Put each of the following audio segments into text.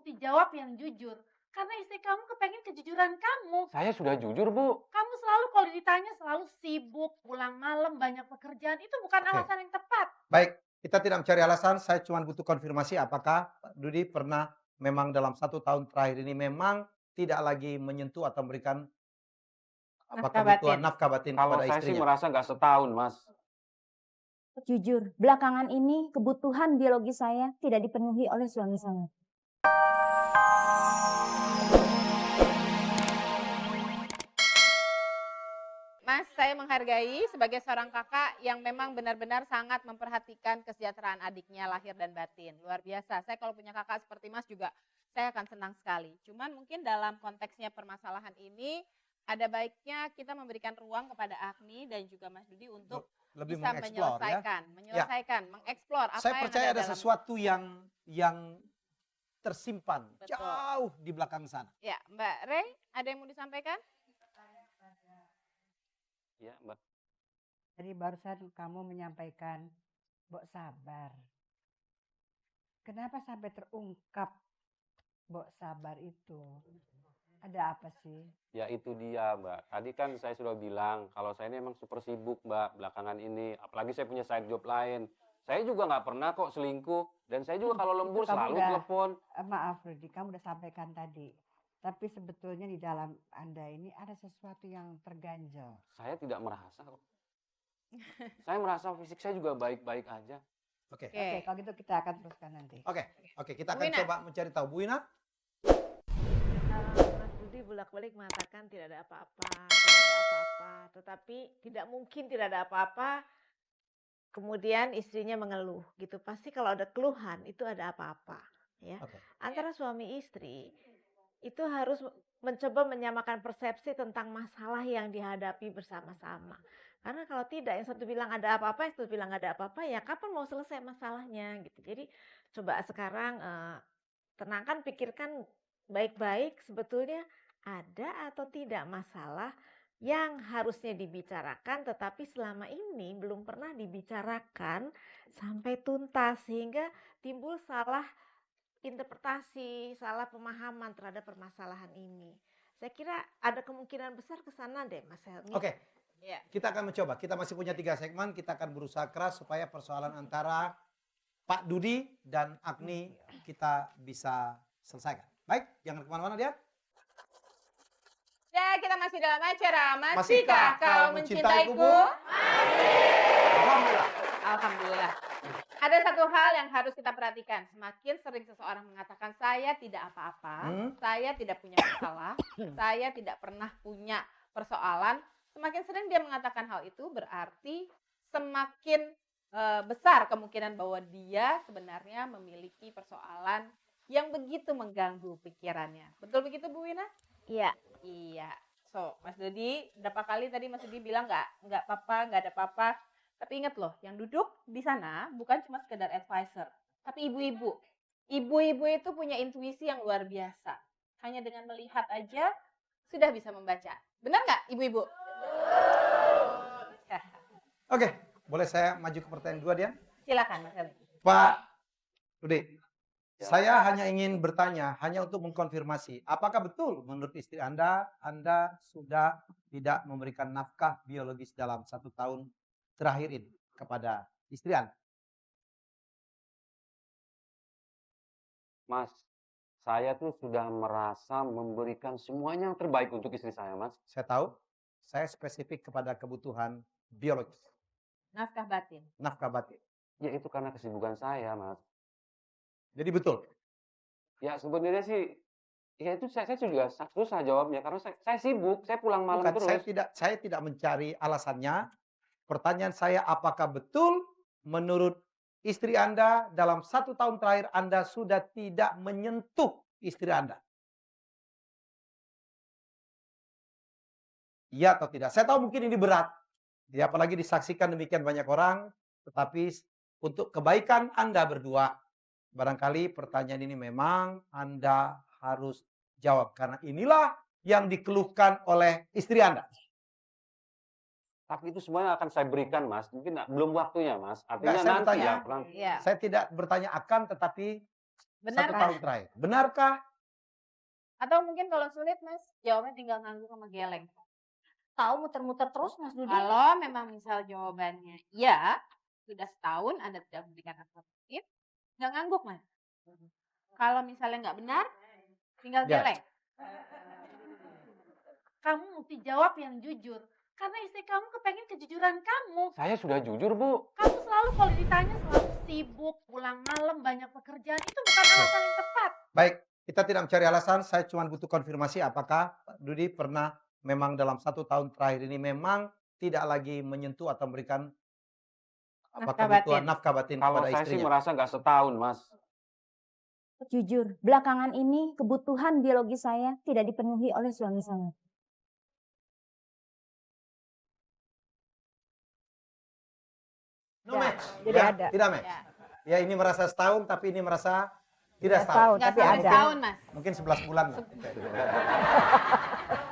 mesti jawab yang jujur. Karena istri kamu kepengen kejujuran kamu. Saya sudah jujur, Bu. Kamu selalu kalau ditanya selalu sibuk, pulang malam, banyak pekerjaan. Itu bukan Oke. alasan yang tepat. Baik, kita tidak mencari alasan, saya cuma butuh konfirmasi apakah Pak Dudi pernah memang dalam 1 tahun terakhir ini memang tidak lagi menyentuh atau memberikan Nafkah kebutuhan batin. nafkah batin Kalau kepada saya sih istrinya. merasa nggak setahun, Mas. Jujur, belakangan ini kebutuhan biologi saya tidak dipenuhi oleh suami saya. Mas, saya menghargai sebagai seorang kakak yang memang benar-benar sangat memperhatikan kesejahteraan adiknya lahir dan batin. Luar biasa. Saya kalau punya kakak seperti Mas juga saya akan senang sekali. Cuman mungkin dalam konteksnya permasalahan ini ada baiknya kita memberikan ruang kepada Agni dan juga Mas Dudi untuk Lebih bisa mengeksplor ya. menyelesaikan, mengeksplor apa Saya yang percaya ada dalam. sesuatu yang tersimpan Betul. jauh di belakang sana. Ya, Mbak Rey, ada yang mau disampaikan? Ya, Mbak. Jadi barusan kamu menyampaikan, Mbok sabar. Kenapa sampai terungkap Mbok sabar itu? Ada apa sih? Ya itu dia, Mbak. Tadi kan saya sudah bilang kalau saya ini emang super sibuk, Mbak, belakangan ini. Apalagi saya punya side job lain. Saya juga nggak pernah kok selingkuh. Dan saya juga kalau lembur Itu kamu selalu udah- telepon. Maaf Rudy, kamu udah sampaikan tadi. Tapi sebetulnya di dalam Anda ini ada sesuatu yang terganjal. Saya tidak merasa kok. Saya merasa fisik saya juga baik-baik aja. Oke. Oke, kalau gitu kita akan teruskan nanti. Oke, kita Bu akan Ina. coba mencari tahu. Bu Ina, Mas Budi bolak-balik mengatakan tidak ada apa-apa, tidak ada apa-apa. Tetapi tidak mungkin tidak ada apa-apa, kemudian istrinya mengeluh gitu. Pasti kalau ada keluhan itu ada apa-apa. Ya. Oke. Antara suami istri itu harus mencoba menyamakan persepsi tentang masalah yang dihadapi bersama-sama. Karena kalau tidak, yang satu bilang ada apa-apa, yang satu bilang nggak ada apa-apa, ya kapan mau selesai masalahnya gitu. Jadi coba sekarang tenangkan, pikirkan baik-baik sebetulnya ada atau tidak masalah yang harusnya dibicarakan tetapi selama ini belum pernah dibicarakan sampai tuntas sehingga timbul salah interpretasi, salah pemahaman terhadap permasalahan ini. Saya kira ada kemungkinan besar ke sana deh Mas Helmi. oke. Ya. Kita akan mencoba. Kita masih punya 3 segmen. Kita akan berusaha keras supaya persoalan antara Pak Dudi dan Agni kita bisa selesaikan. Baik, jangan kemana-mana dia. Ya, kita masih dalam acara Masihkah Masihkah kau Kau mencintaiku, Mencintaiku? Alhamdulillah. Alhamdulillah. Ada satu hal yang harus kita perhatikan. Semakin sering seseorang mengatakan saya tidak apa-apa, saya tidak punya masalah, saya tidak pernah punya persoalan, semakin sering dia mengatakan hal itu berarti semakin besar kemungkinan bahwa dia sebenarnya memiliki persoalan yang begitu mengganggu pikirannya. Betul begitu Bu Wina? Iya. Iya. So, Mas Dodi, berapa kali tadi Mas Dodi bilang nggak apa-apa, nggak ada apa-apa. Tapi ingat loh, yang duduk di sana bukan cuma sekedar advisor, tapi ibu-ibu. Ibu-ibu itu punya intuisi yang luar biasa. Hanya dengan melihat aja sudah bisa membaca. Benar nggak, ibu-ibu? Oke, boleh saya maju ke pertanyaan 2 dia? Silakan, Mas Dodi. Pak Dudi, Ya. saya hanya ingin bertanya, hanya untuk mengkonfirmasi, apakah betul menurut istri Anda sudah tidak memberikan nafkah biologis dalam 1 tahun terakhir ini kepada istri Anda? Mas, saya tuh sudah merasa memberikan semuanya yang terbaik untuk istri saya, Mas. Saya tahu, saya spesifik kepada kebutuhan biologis, Nafkah batin. nafkah batin. Ya itu karena kesibukan saya, Mas. Jadi betul. Ya sebenarnya sih, ya itu saya juga susah jawabnya karena saya sibuk, saya pulang malam Bukan, terus. saya tidak mencari alasannya. Pertanyaan saya, apakah betul menurut istri Anda dalam 1 tahun terakhir Anda sudah tidak menyentuh istri Anda? Iya atau tidak? Saya tahu mungkin ini berat. Ya, apalagi disaksikan demikian banyak orang. Tetapi untuk kebaikan Anda berdua, barangkali pertanyaan ini memang Anda harus jawab. Karena inilah yang dikeluhkan oleh istri Anda. Tapi itu semuanya akan saya berikan, Mas. Mungkin belum waktunya, Mas. Enggak, Artinya saya nanti bertanya. ya. Iya. Saya tidak bertanya akan, tetapi Benar 1 Mas? tahun terakhir. Benarkah? Atau mungkin kalau sulit Mas, jawabnya tinggal ngangguk sama geleng. Tahu muter-muter terus Mas Dudi. Kalau memang misal jawabannya iya, sudah setahun Anda tidak memberikan alternatif, nggak ngangguk Mas. Kalau misalnya nggak benar, tinggal Ya. geleng. Kamu mesti jawab yang jujur. Karena istri kamu kepengen kejujuran kamu. Saya sudah jujur, Bu. Kamu selalu kalau ditanya selalu sibuk, pulang malam, banyak pekerjaan. Itu bukan alasan yang tepat. Baik, kita tidak mencari alasan. Saya cuma butuh konfirmasi apakah Pak Dudi pernah memang dalam 1 tahun terakhir ini memang tidak lagi menyentuh atau memberikan Nafkah kebutuhan batin. nafkah batin Kalau kepada saya sih istrinya. merasa nggak setahun, Mas. Jujur, belakangan ini kebutuhan biologi saya tidak dipenuhi oleh suami saya. No Ya, match. jadi Ya, ada. tidak match. Ya. Ya, ini merasa setahun tapi ini merasa tidak Tidak setahun. setahun. Nggak Tapi sampai ada. setahun Mas. Mungkin 11 bulan lah.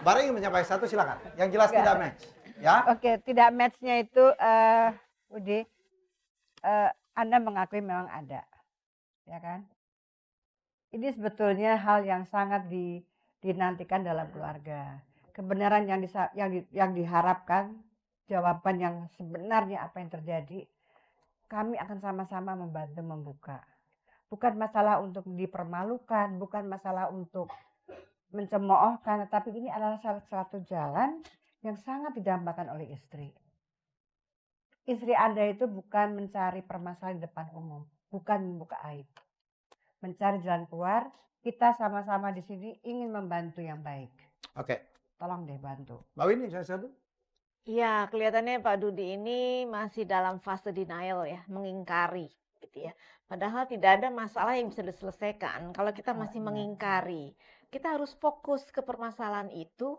Barang ingin mencapai 1 silakan. Yang jelas Enggak. tidak match. Ya. Oke, tidak match-nya itu Budi, Anda mengakui memang ada. Ya kan? Ini sebetulnya hal yang sangat dinantikan dalam keluarga. Kebenaran yang diharapkan, jawaban yang sebenarnya apa yang terjadi, kami akan sama-sama membantu membuka. Bukan masalah untuk dipermalukan, bukan masalah untuk mencemoohkan, tetapi ini adalah salah satu jalan yang sangat didambakan oleh istri. Istri Anda itu bukan mencari permasalahan di depan umum, bukan membuka aib. Mencari jalan keluar, kita sama-sama di sini ingin membantu yang baik. Oke. Tolong deh bantu. Mbak Winnie, saya satu. Iya, kelihatannya Pak Dudi ini masih dalam fase denial ya, mengingkari gitu ya. Padahal tidak ada masalah yang bisa diselesaikan kalau kita masih mengingkari. Kita harus fokus ke permasalahan itu,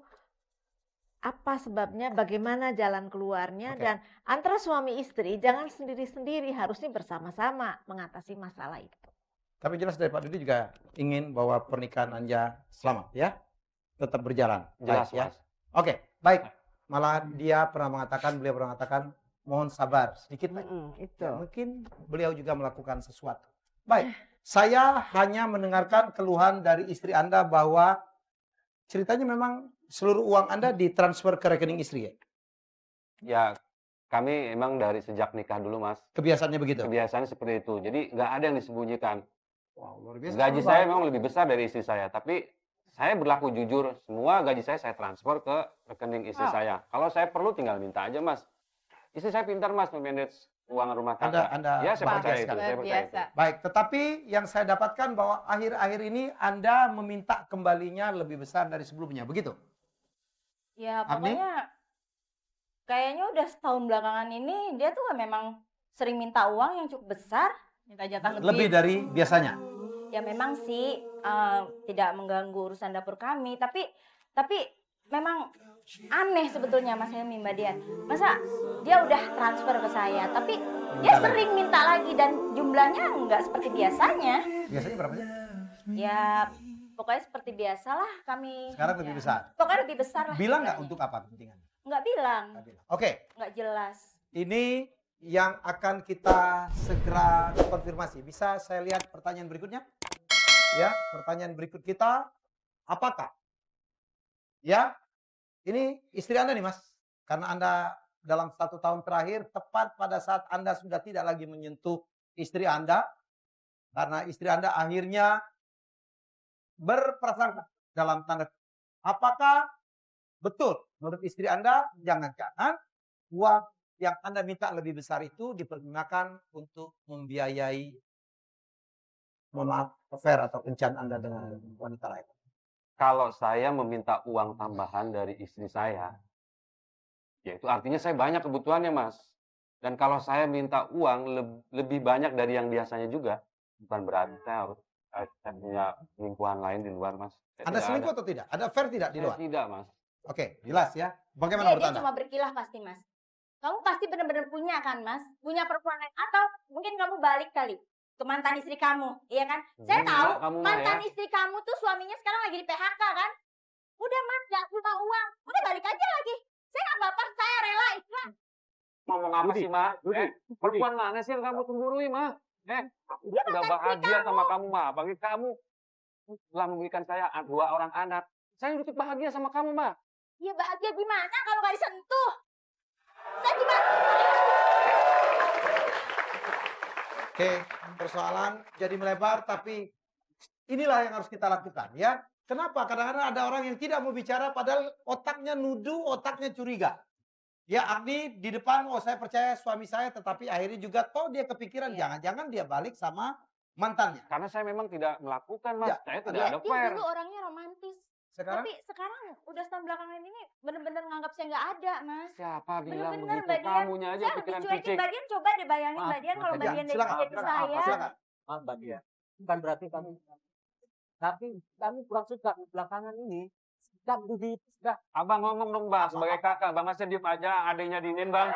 apa sebabnya, bagaimana jalan keluarnya, Oke. dan antara suami istri jangan sendiri-sendiri, harusnya bersama-sama mengatasi masalah itu. Tapi jelas dari Pak Dudi juga ingin bahwa pernikahan Anda selamat ya. Tetap berjalan. Jelas, Baik, ya. Mas. Oke, baik. Malah beliau pernah mengatakan mohon sabar sedikit Pak. Itu. Ya, mungkin beliau juga melakukan sesuatu. Baik, saya hanya mendengarkan keluhan dari istri Anda bahwa ceritanya memang seluruh uang Anda ditransfer ke rekening istri ya? Ya, kami emang dari sejak nikah dulu, Mas. Kebiasaannya begitu? Kebiasaannya seperti itu. Jadi nggak ada yang disembunyikan. Wow, luar biasa. Gaji saya memang lebih besar dari istri saya, tapi saya berlaku jujur. Semua gaji saya transfer ke rekening istri saya. Kalau saya perlu tinggal minta aja, Mas. Istri saya pintar, Mas, memanage uang rumah tangga. Anda Ya, saya percaya itu. sekali. Saya percaya itu. Biasa. Baik, tetapi yang saya dapatkan bahwa akhir-akhir ini Anda meminta kembalinya lebih besar dari sebelumnya, begitu? Ya Agni? pokoknya kayaknya udah setahun belakangan ini dia tuh memang sering minta uang yang cukup besar, minta jatah Lebih dari biasanya. Ya memang sih tidak mengganggu urusan dapur kami, tapi memang aneh sebetulnya Mas Helmi, Mbak Dian. Masa dia udah transfer ke saya, tapi dia Minta lagi. sering minta lagi dan jumlahnya nggak seperti biasanya. Biasanya berapa sih? Ya pokoknya seperti biasalah kami. Sekarang lebih Ya. besar. Pokoknya lebih besar lah. Bilang nggak jumlahnya. untuk apa kepentingan? Nggak bilang, Oke, nggak jelas. ini yang akan kita segera konfirmasi. Bisa saya lihat pertanyaan berikutnya? Ya, pertanyaan berikut kita, apakah? Ya, ini istri Anda nih Mas. Karena Anda dalam 1 tahun terakhir, tepat pada saat Anda sudah tidak lagi menyentuh istri Anda, karena istri Anda akhirnya berprasangka dalam tanda, apakah betul menurut istri Anda, jangan-jangan uang yang Anda minta lebih besar itu dipergunakan untuk membiayai, mohon maaf, affair atau kencan Anda dengan wanita lain? Kalau saya meminta uang tambahan dari istri saya, ya itu artinya saya banyak kebutuhannya, Mas. Dan kalau saya minta uang lebih banyak dari yang biasanya juga, bukan berarti saya punya lingkungan lain di luar, Mas. Anda selingkuh atau tidak? Ada affair tidak di Saya luar? tidak, Mas. Oke, jelas ya. Bagaimana menurut Dia Anda? cuma berkilah pasti Mas. Kamu pasti benar-benar punya kan Mas? Punya perempuan lain. Atau mungkin kamu balik kali ke mantan istri kamu, iya kan? Saya Gila, tahu kamu mah mantan ya. istri kamu tuh suaminya sekarang lagi di PHK kan? Udah Mas, gak punya uang. Udah balik aja lagi. Saya nggak apa-apa, saya rela ikhlas. Ngomong apa Budi, sih, Ma? Budi, Perempuan mana sih yang kamu cemburui, Ma? Aku Dia udah bahkan bahagia sama kamu, Ma. Bagi kamu telah memberikan saya 2 orang anak. Saya udah bahagia sama kamu, Ma. Ya bahagia gimana kalau nggak disentuh? Saya gimana? Oke, persoalan jadi melebar, tapi inilah yang harus kita lakukan ya. Kenapa? Kadang-kadang ada orang yang tidak mau bicara padahal otaknya nuduh, otaknya curiga. Ya, Agni di depan, oh saya percaya suami saya, tetapi akhirnya juga toh dia kepikiran Iya. jangan-jangan dia balik sama mantannya. Karena saya memang tidak melakukan, Mas. Ya, Saya tidak ada- ada Dia fair. dulu orangnya romantis. Sekarang Tapi sekarang udah setahun belakangan ini bener-bener nganggap saya nggak ada, Mas. Siapa bilang Bener-bener, begitu? Mbak Dian. Kamunya aja Saya lebih pikiran cuekin picik. Mbak Dian, coba deh bayangin Maaf, Mbak Dian kalau Mbak Mbak Dian, Dian silakan, jadi silakan, saya. silakan. Maaf Mbak Dia, bukan berarti kami, tapi kami kurang suka belakangan ini sikap Budi itu sudah Abang ngomong dong, Bang. Sebagai kakak, Bang Asep diem aja. Adanya diinin, Bang.